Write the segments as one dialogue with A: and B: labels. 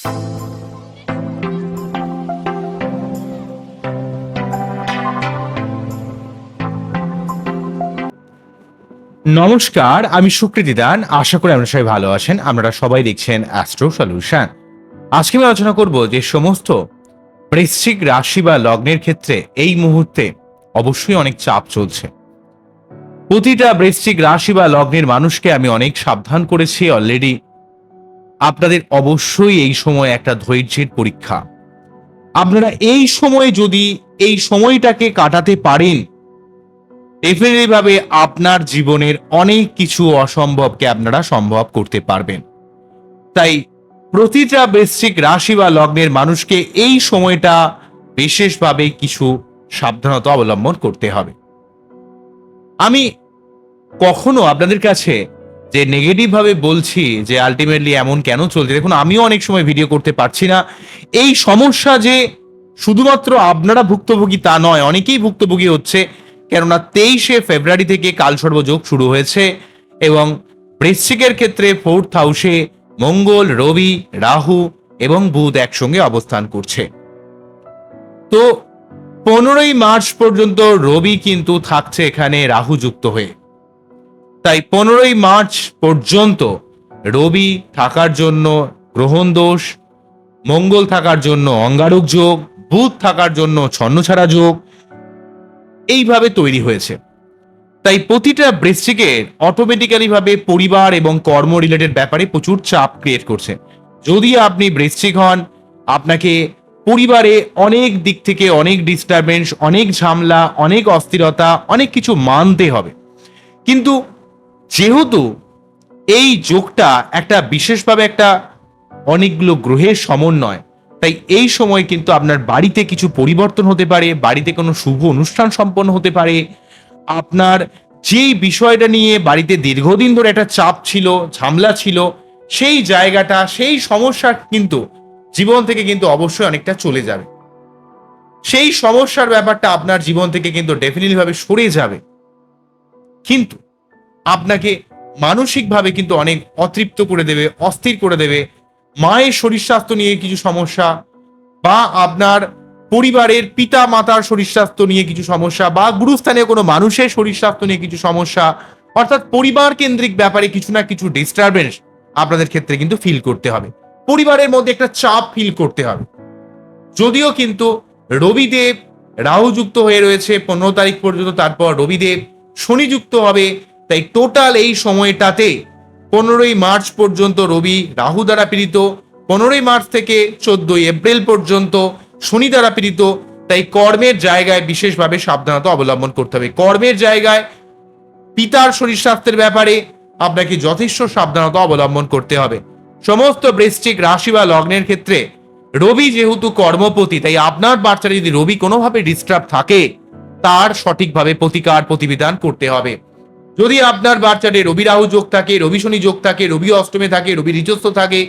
A: নমস্কার, আমি সুকৃতি দান। আশা করি আপনারা সবাই ভালো আছেন। আপনারা সবাই দেখছেন অ্যাস্ট্রো সলিউশন। আজকে আমি আলোচনা করব যে সমস্ত বৃশ্চিক রাশি বা লগ্নের ক্ষেত্রে এই মুহূর্তে অবশ্যই অনেক চাপ চলছে। প্রতিটা বৃশ্চিক রাশি বা লগ্নের মানুষকে আমি অনেক সাবধান করেছি অলরেডি। আপনাদের অবশ্যই এই সময় একটা ধৈর্যের পরীক্ষা। আপনারা এই সময় যদি এই সময়টাকে কাটাতে পারেন, ডেফিনেটলি ভাবে আপনার জীবনের অনেক কিছু অসম্ভবকে আপনারা সম্ভব করতে পারবেন। তাই প্রতিটা বৃশ্চিক রাশি বা লগ্নের মানুষকে এই সময়টা বিশেষভাবে কিছু সাবধানতা অবলম্বন করতে হবে। আমি কখনো আপনাদের কাছে যে নেগেটিভ ভাবে বলছি যে আলটিমেটলি এমন কেন চলছে, দেখুন আমিও অনেক সময় ভিডিও করতে পারছি না। এই সমস্যা যে শুধুমাত্র আপনারা ভুক্তভোগী তা নয়, অনেকেই ভুক্তভোগী হচ্ছে। কেননা 23শে ফেব্রুয়ারি থেকে কালসর্পযোগ শুরু হয়েছে এবং বৃশ্চিকের ক্ষেত্রে 4th হাউসে মঙ্গল, রবি, রাহু এবং বুধ একসঙ্গে অবস্থান করছে। তো 15ই মার্চ পর্যন্ত রবি কিন্তু থাকছে এখানে রাহু যুক্ত হয়ে। তাই 15ই মার্চ পর্যন্ত রবি থাকার জন্য গ্রহণ দোষ, মঙ্গল থাকার জন্য অঙ্গারক যোগ, বুধ থাকার জন্য ছন্নছাড়া যোগ এইভাবে তৈরি হয়েছে। তাই প্রতিটা বৃশ্চিকের অটোমেটিক্যালি ভাবে পরিবার এবং কর্ম রিলেটেড ব্যাপারে প্রচুর চাপ ক্রিয়েট করছে। যদি আপনি বৃশ্চিক হন, আপনাকে পরিবারে অনেক দিক থেকে অনেক ডিস্টারবেন্স, অনেক ঝামেলা, অনেক অস্থিরতা, অনেক কিছু মানতে হবে। কিন্তু যেহেতু এই যোগটা একটা বিশেষভাবে একটা অনেকগুলো গ্রহের সমন্বয়, তাই এই সময় কিন্তু আপনার বাড়িতে কিছু পরিবর্তন হতে পারে, বাড়িতে কোনো শুভ অনুষ্ঠান সম্পন্ন হতে পারে। আপনার যেই বিষয়টা নিয়ে বাড়িতে দীর্ঘদিন ধরে একটা চাপ ছিল, ঝামেলা ছিল, সেই জায়গাটা, সেই সমস্যা কিন্তু জীবন থেকে কিন্তু অবশ্যই অনেকটা চলে যাবে। সেই সমস্যার ব্যাপারটা আপনার জীবন থেকে কিন্তু ডেফিনেটলি ভাবে সরে যাবে। কিন্তু আপনাকে মানসিকভাবে কিন্তু অনেক অতৃপ্ত করে দেবে, অস্থির করে দেবে। মায়ের শরীর স্বাস্থ্য নিয়ে কিছু সমস্যা, বা আপনার পরিবারের পিতা মাতার শরীর স্বাস্থ্য নিয়ে কিছু সমস্যা, বা গুরুস্থানীয় কোনো মানুষের শরীর স্বাস্থ্য নিয়ে কিছু সমস্যা, অর্থাৎ পরিবার কেন্দ্রিক ব্যাপারে কিছু না কিছু ডিস্টারবেন্স আপনাদের ক্ষেত্রে কিন্তু ফিল করতে হবে। পরিবারের মধ্যে একটা চাপ ফিল করতে হবে। যদিও কিন্তু রবিদেব রাহু যুক্ত হয়ে রয়েছে 15 তারিখ পর্যন্ত, তারপর রবিদেব শনি যুক্ত হবে। তাই টোটাল এই সময়টাতে 15ই মার্চ পর্যন্ত রবি রাহু দ্বারা পীড়িত, 15ই মার্চ থেকে 14ই এপ্রিল পর্যন্ত শনি দ্বারা পীড়িত। তাই কর্মের জায়গায় বিশেষভাবে সাবধানতা অবলম্বন করতে হবে। কর্মের জায়গায় পিতার শরীর স্বাস্থ্যের ব্যাপারে আপনাকে যথেষ্ট সাবধানতা অবলম্বন করতে হবে। সমস্ত বৃশ্চিক রাশি বা লগ্নের ক্ষেত্রে রবি যেহেতু কর্মপতি, তাই আপনার বাচ্চারা যদি রবি কোনোভাবে ডিস্টার্ব থাকে, তার সঠিকভাবে প্রতিকার প্রতিবিধান করতে হবে। যদি আপনার বাচ্চাদের রবি রাহু যোগ থাকে, রবি শনি যোগ থাকে, রবি অষ্টমে থাকে, রবি নীচস্থ থাকে,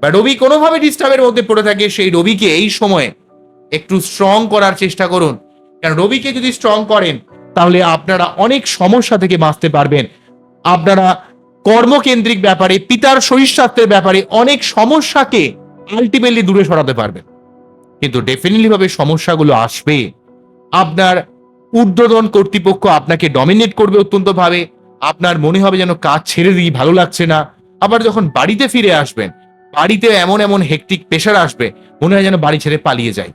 A: বা রবি কোনোভাবে ডিস্টার্বের মধ্যে পড়ে থাকে, সেই রবিকে এই সময়ে একটু স্ট্রং করার চেষ্টা করুন। কারণ রবিকে যদি স্ট্রং করেন, তাহলে আপনারা অনেক সমস্যা থেকে বাঁচতে পারবেন। আপনারা কর্মকেন্দ্রিক ব্যাপারে, পিতার শরীর স্বাস্থ্যের ব্যাপারে অনেক সমস্যাকে আলটিমেটলি দূরে সরাতে পারবেন। কিন্তু ডেফিনেটলি ভাবে সমস্যাগুলো আসবে। আপনার ঊর্ধ্বতন কর্তৃপক্ষ আপনাকে ডমিনেট করবে অত্যন্ত ভাবে। আপনার মনে হবে যেন কাজ ছেড়ে দিই, ভালো লাগছে না। আবার যখন বাড়িতে ফিরে আসবেন, বাড়িতে এমন এমন হেক্টিক প্রেশার আসবে, মনে হয় যেন বাড়ি ছেড়ে পালিয়ে যায়।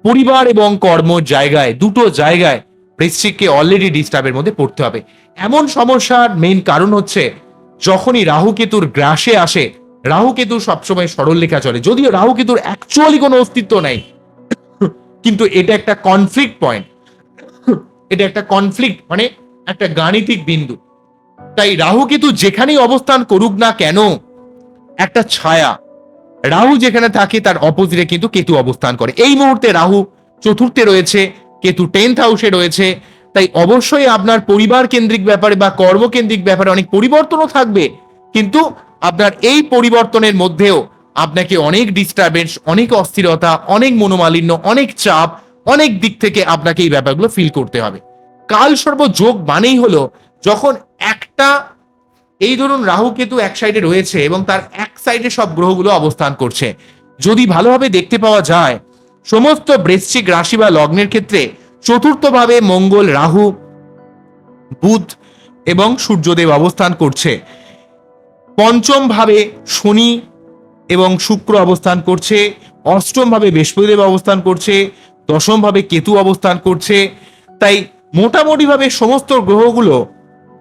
A: পরিবার এবং কর্ম জায়গায়, দুটো জায়গায় বৃশ্চিককে অলরেডি ডিস্টার্বের মধ্যে পড়তে হবে। এমন সমস্যার মেইন কারণ হচ্ছে যখনই রাহু কেতুর গ্রাসে আসে, রাহু কেতু সবসময় সরল লেখা চলে, যদিও রাহু কেতুর অ্যাকচুয়ালি কোনো অস্তিত্ব নেই, কিন্তু এটা একটা কনফ্লিক্ট পয়েন্ট। এটা একটা কনফ্লিক্ট মানে একটা গাণিতিক বিন্দু। তাই রাহু কেতু যেখানেই অবস্থান করুক না কেন, একটা ছায়া, রাহু যেখানে থাকে তার অপোজিটে কিন্তু কেতু অবস্থান করে। এই মুহূর্তে রাহু চতুর্থে রয়েছে, কেতু 10th হাউসে রয়েছে। তাই অবশ্যই আপনার পরিবার কেন্দ্রিক ব্যাপারে বা কর্মকেন্দ্রিক ব্যাপারে অনেক পরিবর্তনও থাকবে। কিন্তু আপনার এই পরিবর্তনের মধ্যেও আপনাকে অনেক ডিস্টারবেন্স, অনেক অস্থিরতা, অনেক মনোমালিন্য, অনেক চাপ, অনেক দিক থেকে আপনাকে এই ব্যাপারগুলো ফিল করতে হবে। কাল সর্বযোগ মানেই হলো যখন একটা, এই ধরুন রাহু কেতু এক সাইডে রয়েছে এবং তার এক সাইডে সব গ্রহগুলো অবস্থান করছে, যদি ভালোভাবে দেখতে পাওয়া যায়, সমস্ত বৃশ্চিক রাশি বা লগ্নের ক্ষেত্রে চতুর্থভাবে মঙ্গল, রাহু, বুধ এবং সূর্যদেব অবস্থান করছে। পঞ্চম ভাবে শনি এবং শুক্র অবস্থান করছে। অষ্টম ভাবে বৃহস্পতিদেব অবস্থান করছে। দশম ভাবে কেতু অবস্থান করছে। তাই মোটামুটি ভাবে সমস্ত গ্রহগুলো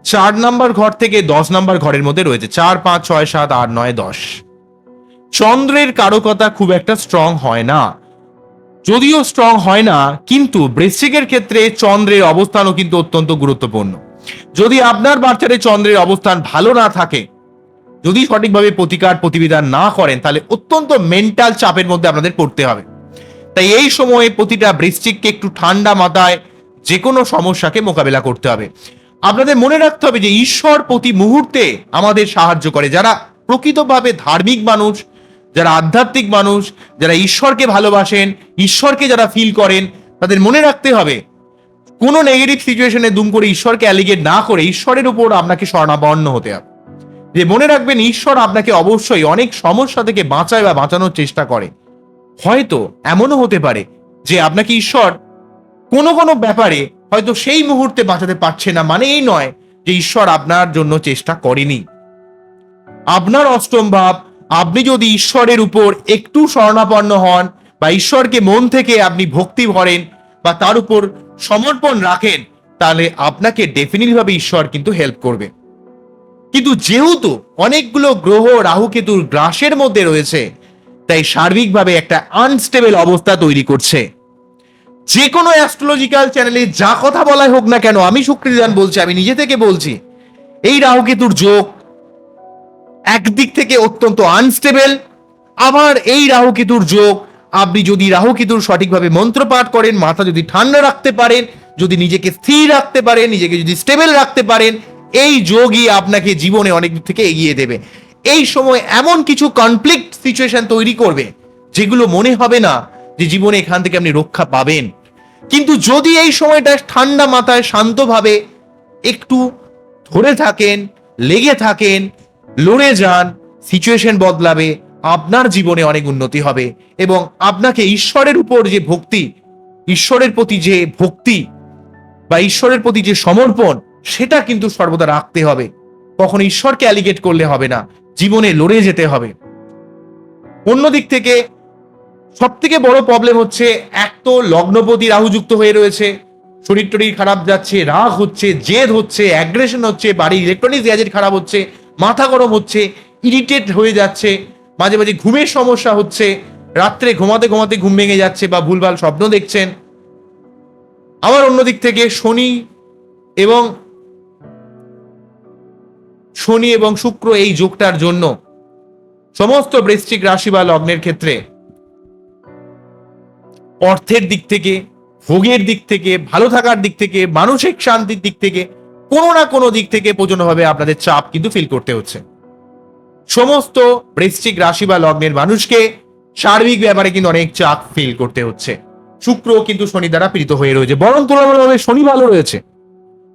A: 4 নম্বর ঘর থেকে 10 নম্বর ঘরের মধ্যে রয়েছে। 4, 5, 6, 7, 8, 9, 10। চন্দ্রের কারকতা খুব একটা স্ট্রং হয় না, যদিও স্ট্রং হয় না, কিন্তু বৃশ্চিকের ক্ষেত্রে চন্দ্রের অবস্থানও কিন্তু অত্যন্ত গুরুত্বপূর্ণ। যদি আপনার বাচ্চারে চন্দ্রের অবস্থান ভালো না থাকে, যদি সঠিকভাবে প্রতিকার প্রতিবিধান না করেন, তাহলে অত্যন্ত মেন্টাল চাপের মধ্যে আপনাদের পড়তে হবে। তাই এই সময়ে প্রতিটা বৃশ্চিককে একটু ঠান্ডা মাথায় যে কোনো সমস্যাকে মোকাবেলা করতে হবে। আপনাদের মনে রাখতে হবে যে ঈশ্বর প্রতি মুহূর্তে আমাদের সাহায্য করে। যারা প্রকৃতভাবে ধার্মিক মানুষ, যারা আধ্যাত্মিক মানুষ, যারা ঈশ্বরকে ভালোবাসেন, ঈশ্বরকে যারা ফিল করেন, তাদের মনে রাখতে হবে কোনো নেগেটিভ সিচুয়েশনে দুম করে ঈশ্বরকে অ্যালিগেট না করে ঈশ্বরের উপর আপনাকে শরণাপন্ন হতে হবে। যে মনে রাখবেন, ঈশ্বর আপনাকে অবশ্যই অনেক সমস্যা থেকে বাঁচায় বা বাঁচানোর চেষ্টা করে। হয়তো এমনও হতে পারে যে আপনাকে ঈশ্বর কোনো কোনো ব্যাপারে হয়তো সেই মুহূর্তে বাঁচাতে পারছে না, মানে এই নয় যে ঈশ্বর আপনার জন্য চেষ্টা করেনি। আপনার অষ্টম ভাব, আপনি যদি ঈশ্বরের উপর একটু শরণাপন্ন হন বা ঈশ্বরকে মন থেকে আপনি ভক্তি ভরেন বা তার উপর সমর্পণ রাখেন, তাহলে আপনাকে ডেফিনেটলি ভাবে ঈশ্বর কিন্তু হেল্প করবে। কিন্তু যেহেতু অনেকগুলো গ্রহ রাহু কেতুর গ্রাসের মধ্যে রয়েছে, তাই সার্বিকভাবে একটা আনস্টেবল অবস্থা তৈরি করছে। যে কোনো অ্যাস্ট্রোলজিক্যাল চ্যানেলে যা কথা বলাই হোক না কেন, আমি সুকৃতিদান বলছি, আমি নিজে থেকে বলছি, এই রাহু কেতুর যোগ একদিক থেকে অত্যন্ত আনস্টেবল। আবার এই রাহু কেতুর যোগ, আপনি যদি রাহু কেতুর সঠিকভাবে মন্ত্র পাঠ করেন, মাথা যদি ঠান্ডা রাখতে পারেন, যদি নিজেকে স্থির রাখতে পারেন, নিজেকে যদি স্টেবল রাখতে পারেন, এই যোগই আপনাকে জীবনে অনেক দিক থেকে এগিয়ে দেবে। এই সময় এমন কিছু কনফ্লিক্ট সিচুয়েশন তৈরি করবে যেগুলো মনে হবে না যে জীবনে এখান থেকে আপনি রক্ষা পাবেন। কিন্তু যদি এই সময়টা ঠান্ডা মাথায় শান্তভাবে একটু ধরে থাকেন, লেগে থাকেন, লড়ে যান, সিচুয়েশন বদলাবে, আপনার জীবনে অনেক উন্নতি হবে। এবং আপনাকে ঈশ্বরের উপর যে ভক্তি, ঈশ্বরের প্রতি যে ভক্তি বা ঈশ্বরের প্রতি যে সমর্পণ, সেটা কিন্তু সর্বদা রাখতে হবে। কখনো ঈশ্বরকে অ্যালিগেট করলে হবে না, জীবনে লড়ে যেতে হবে। অন্যদিক থেকে সব থেকে বড় প্রবলেম হচ্ছে, এক তো লগ্নপতি রাহু যুক্ত হয়ে রয়েছে, শরীর টরীর খারাপ যাচ্ছে, রাগ হচ্ছে, জেদ হচ্ছে, অ্যাগ্রেশন হচ্ছে, বাড়ির ইলেকট্রনিক্স গ্যাজেট খারাপ হচ্ছে, মাথা গরম হচ্ছে, ইরিটেট হয়ে যাচ্ছে, মাঝে মাঝে ঘুমের সমস্যা হচ্ছে, রাত্রে ঘুমাতে ঘুমাতে ঘুম ভেঙে যাচ্ছে বা ভুলভাল স্বপ্ন দেখছেন। আবার অন্যদিক থেকে শনি এবং শুক্র এই যোগটার জন্য সমস্ত বৃশ্চিক রাশি বা লগ্নের ক্ষেত্রে অর্থের দিক থেকে, ভোগের দিক থেকে, ভালো থাকার দিক থেকে, মানসিক শান্তির দিক থেকে, কোনো না কোনো দিক থেকে প্রচন্ডভাবে আপনাদের চাপ কিন্তু ফিল করতে হচ্ছে। সমস্ত বৃশ্চিক রাশি বা লগ্নের মানুষকে সার্বিক ব্যাপারে কিন্তু অনেক চাপ ফিল করতে হচ্ছে। শুক্র কিন্তু শনি দ্বারা পীড়িত হয়ে রয়েছে, বরং তুলনামূলকভাবে শনি ভালো রয়েছে।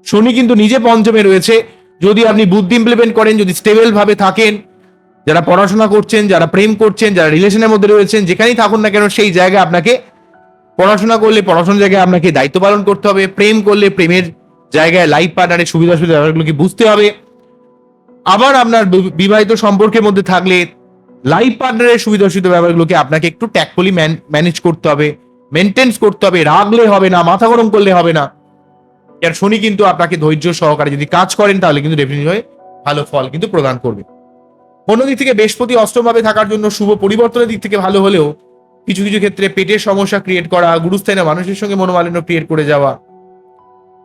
A: শনি কিন্তু নিজে পঞ্চমে রয়েছে। যদি আপনি বুদ্ধি ইমপ্লিমেন্ট করেন, যদি স্টেবল ভাবে থাকেন, যারা পড়াশোনা করছেন, যারা প্রেম করছেন, যারা রিলেশনের মধ্যে রয়েছেন, যেখানেই থাকুন না কেন, সেই জায়গায় আপনাকে পড়াশোনা করলে পড়াশোনার জায়গায় আপনাকে দায়িত্ব পালন করতে হবে। প্রেম করলে প্রেমের জায়গায় লাইফ পার্টনারের সুবিধা ব্যাপারগুলোকে বুঝতে হবে। আবার আপনার বিবাহিত সম্পর্কের মধ্যে থাকলে লাইফ পার্টনারের সুবিধা ব্যাপারগুলোকে আপনাকে একটু ট্যাক্টফুলি ম্যানেজ করতে হবে, মেনটেন্স করতে হবে। রাগলে হবে না, মাথা গরম করলে হবে না। আর শনি কিন্তু আপনাকে ধৈর্য সহকারে যদি কাজ করেন, তাহলে কিন্তু ডেফিনেটলি ভালো ফল কিন্তু প্রদান করবে। অন্যদিক থেকে বৃহস্পতি অষ্টমভাবে থাকার জন্য শুভ পরিবর্তনের দিক থেকে ভালো হলেও কিছু কিছু ক্ষেত্রে পেটের সমস্যা ক্রিয়েট করা, গুরুস্থানে মানুষের সঙ্গে মনোমালিন্য ক্রিয়েট করে যাওয়া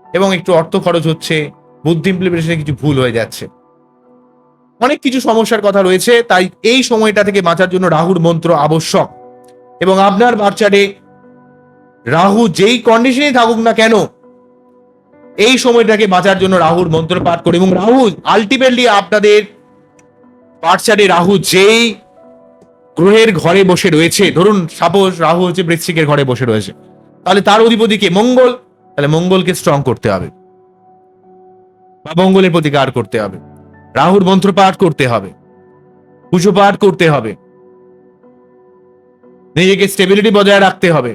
A: এবং একটু অর্থ খরচ হচ্ছে, বুদ্ধি ইমপ্লিমেন্টেশনে কিছু ভুল হয়ে যাচ্ছে, অনেক কিছু সমস্যার কথা রয়েছে। তাই এই সময়টা থেকে বাঁচার জন্য রাহুর মন্ত্র আবশ্যক। এবং আপনার বাচ্চারে রাহু যেই কন্ডিশনে থাকুক না কেন, এই সময়টাকে বাঁচার জন্য রাহুর মন্ত্র পাঠ করে, এবং রাহু আলটিমেটলি আপনাদের বাচ্চারে রাহু যেই গ্রহের ঘরে বসে রয়েছে, ধরুন সাপোজ রাহু হচ্ছে বৃশ্চিকের ঘরে বসে রয়েছে, তাহলে তার অধিপতি কে? মঙ্গল। তাহলে মঙ্গলকে স্ট্রং করতে হবে বা মঙ্গলের প্রতিকার করতে হবে, রাহুর মন্ত্র পাঠ করতে হবে, পুজো পাঠ করতে হবে, নিজেকে স্টেবিলিটি বজায় রাখতে হবে,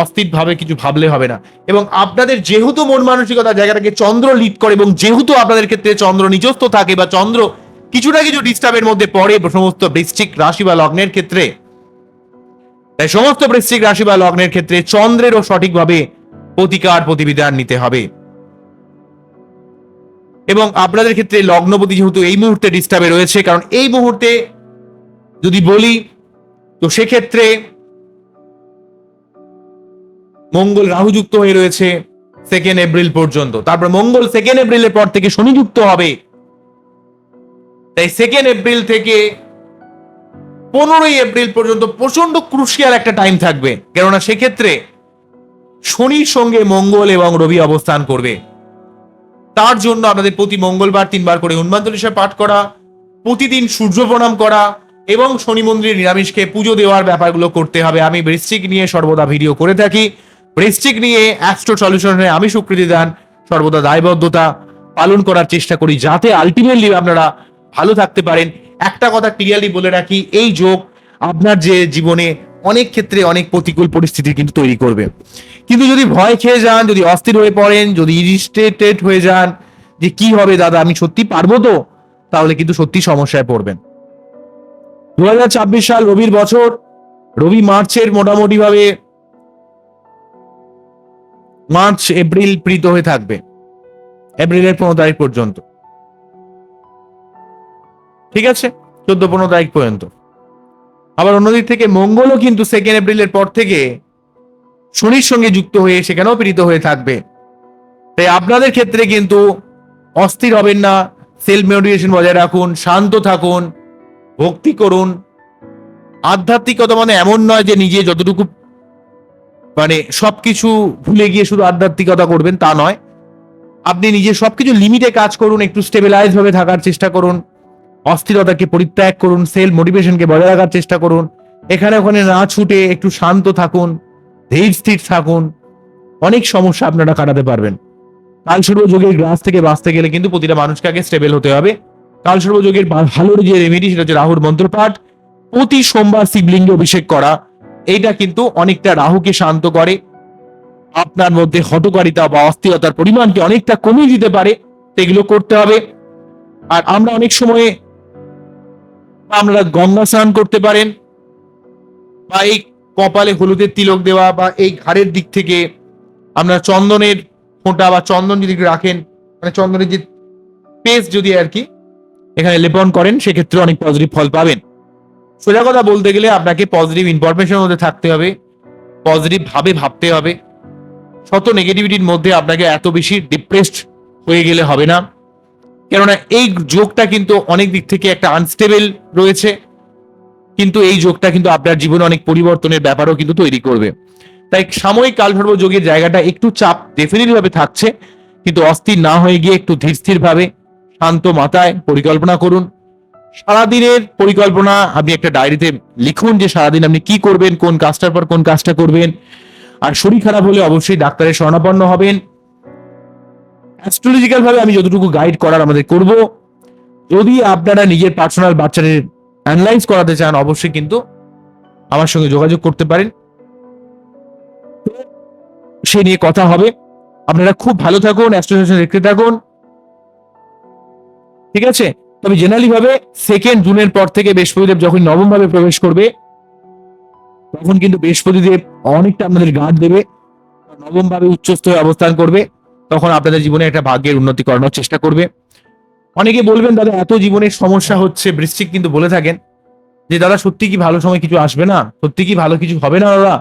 A: অস্থির ভাবে কিছু ভাবলে হবে না। এবং আপনাদের যেহেতু মন মানসিকতা জায়গাটাকে চন্দ্র লিড করে এবং যেহেতু আপনাদের ক্ষেত্রে চন্দ্র নিজস্ব থাকে বা চন্দ্র কিছু না কিছু ডিস্টার্বের মধ্যে পড়ে সমস্ত বৃশ্চিক রাশি বা লগ্নের ক্ষেত্রে, তাই সমস্ত বৃশ্চিক রাশি বা লগ্নের ক্ষেত্রে চন্দ্রেরও সঠিকভাবে প্রতিকার প্রতিবিধান নিতে হবে। এবং আপনাদের ক্ষেত্রে লগ্নপতি যেহেতু এই মুহূর্তে ডিস্টার্বে রয়েছে, কারণ এই মুহূর্তে যদি বলি তো সেক্ষেত্রে মঙ্গল রাহু যুক্ত হয়ে রয়েছে 2 এপ্রিল পর্যন্ত, তারপর মঙ্গল 2 এপ্রিলের পর থেকে শনি যুক্ত হবে। তাই 2 এপ্রিল থেকে 15 এপ্রিল পর্যন্ত প্রচন্ড ক্রুশিয়াল একটা টাইম থাকবে, কেননা সেক্ষেত্রে শনির সঙ্গে মঙ্গল এবং রবি অবস্থান করবে। তার জন্য আপনাদের প্রতি মঙ্গলবার 3 বার করে হনুমান চল্লিশা পাঠ করা, প্রতিদিন সূর্য প্রণাম করা এবং শনি মন্দিরে নিরামিষ খেয়ে পুজো দেওয়ার ব্যাপারগুলো করতে হবে। আমি বৃশ্চিক নিয়ে সর্বদা ভিডিও করে থাকি। বৃশ্চিক নিয়ে অ্যাস্ট্রো সলিউশনে আমি স্বীকৃতি দান সর্বদা দায়বদ্ধতা পালন করার চেষ্টা করি, যাতে আলটিমেটলি আপনারা ভালো থাকতে পারেন। একটা কথা ক্লিয়ারলি বলে রাখি, এই যোগ আপনার যে জীবনে অনেক ক্ষেত্রে অনেক প্রতিকূল পরিস্থিতি কিন্তু তৈরি করবে। কিন্তু যদি ভয় খেয়ে যান, যদি অস্থির হয়ে পড়েন, যদি ইরিটেটেড হয়ে যান যে কি হবে দাদা, আমি সত্যি পারবো তো, তাহলে কিন্তু সত্যি সমস্যায় পড়বেন। 2026 সাল রবির বছর। রবি মার্চের মোটামুটি ভাবে মার্চ এপ্রিল প্রীত হয়ে থাকবে, এপ্রিলের 15 তারিখ পর্যন্ত। ঠিক আছে, 14-15 তারিখ পর্যন্ত। আবার অন্যদিক থেকে মঙ্গলও কিন্তু 2 এপ্রিলের পর থেকে শনির সঙ্গে যুক্ত হয়ে সেখানেও পীড়িত হয়ে থাকবে। তাই আপনাদের ক্ষেত্রে কিন্তু অস্থির হবেন না, সেলফ মোটিভেশন বজায় রাখুন, শান্ত থাকুন, ভক্তি করুন। আধ্যাত্মিকতা মানে এমন নয় যে নিজে যতটুকু মানে সবকিছু ভুলে গিয়ে শুধু আধ্যাত্মিকতা করবেন, তা নয়। আপনি নিজে সবকিছু লিমিটে কাজ করুন, একটু স্টেবিলাইজ ভাবে থাকার চেষ্টা করুন, অস্থিরতাকে পরিত্যাগ করুন, সেলফ মোটিভেশনকে বজায় রাখার চেষ্টা করুন, এখানে ওখানে না ছুটে একটু শান্ত থাকুন, ধীর স্থির থাকুন। অনেক সমস্যা আপনারা কাটাতে পারবেন। কালসর্প যোগের গ্রাস থেকে বাঁচতে গেলে কিন্তু প্রতিটা মানুষকে আগে স্টেবল হতে হবে। কালসর্প যোগের ভালো যে রেমেডি সেটা হচ্ছে রাহুর মন্ত্রপাঠ, প্রতি সোমবার শিবলিঙ্গে অভিষেক করা। এইটা কিন্তু অনেকটা রাহুকে শান্ত করে, আপনার মধ্যে হঠকারিতা বা অস্থিরতার পরিমাণকে অনেকটা কমিয়ে দিতে পারে। এগুলো করতে হবে। আর আমরা অনেক সময়ে আমরা গঙ্গা স্নান করতে পারেন, বা এই কপালে হলুদের তিলক দেওয়া, বা এই ঘাড়ের দিক থেকে আমরা চন্দনের ফোঁটা বা চন্দন যদি রাখেন, মানে চন্দনের যে পেস্ট যদি আর কি এখানে লেপন করেন, সেক্ষেত্রে অনেক পজিটিভ ফল পাবেন। সোজা কথা বলতে গেলে আপনাকে পজিটিভ ইনফরমেশনের মধ্যে থাকতে হবে, পজিটিভ ভাবে ভাবতে হবে। শত নেগেটিভিটির মধ্যে আপনাকে এত বেশি ডিপ্রেসড হয়ে গেলে হবে না, কেননা এই যোগটা কিন্তু অনেক দিক থেকে একটা আনস্টেবল রয়েছে, কিন্তু এই যোগটা কিন্তু আপনার জীবনে অনেক পরিবর্তনের ব্যাপারও কিন্তু তৈরি করবে। তাই সাময়িক কালসর্প যোগের জায়গাটা একটু চাপ ডেফিনেটলি ভাবে থাকছে, কিন্তু অস্থির না হয়ে গিয়ে একটু ধীর স্থির ভাবে শান্ত মাথায় পরিকল্পনা করুন। সারাদিনের পরিকল্পনা আপনি একটা ডায়েরিতে লিখুন যে সারাদিন আপনি কি করবেন, কোন কাজটার পর কোন কাজটা করবেন। আর শরীর খারাপ হলে অবশ্যই ডাক্তারের শরণাপন্ন হবেন। অ্যাস্ট্রোলজিক্যাল ভাবে আমি যতটুকু গাইড করার আমাদের করব। যদি আপনারা নিজের পার্সোনাল বাচ্চাদের অ্যানালাইজ করাতে চান, অবশ্যই কিন্তু আমার সঙ্গে যোগাযোগ করতে পারেন, সে নিয়ে কথা হবে। আপনারা খুব ভালো থাকুন, অ্যাস্ট্রোলজি দেখতে থাকুন, ঠিক আছে। তবে জেনারেলি ভাবে 2 জুনের পর থেকে বৃহস্পতিদেব যখন নবম ভাবে প্রবেশ করবে, তখন কিন্তু বৃহস্পতিদেব অনেকটা আপনাদের গার্ড দেবে, নবম ভাবে উচ্চস্থ হয়ে অবস্থান করবে। তখন আপনাদের জীবনে একটা ভাগ্যের উন্নতি করানোর চেষ্টা করবে। অনেকে বলবেন দাদা এত জীবনের সমস্যা হচ্ছে, বৃশ্চিক কিন্তু বলে থাকেন যে দাদা সত্যি কি ভালো সময় কিছু আসবে না, সত্যি কি ভালো কিছু হবে না দাদা।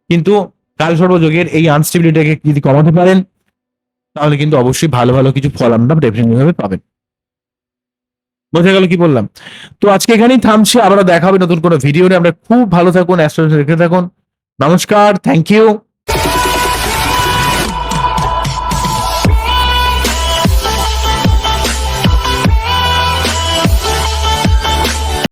A: কিন্তু কালসর্প যোগের এই আনস্টেবিলিটিকে যদি কমাতে পারেন, তাহলে কিন্তু অবশ্যই ভালো ভালো কিছু ফল আমরা ডেফিনেটলি ভাবে পাবেন। বোঝা গেল কি বললাম? তো আজকে এখানেই থামছি, আবারও দেখা হবে নতুন কোনো ভিডিও নিয়ে। আমরা খুব ভালো থাকুন, অ্যাস্ট্রোলজি দেখতে থাকুন। নমস্কার, থ্যাংক ইউ।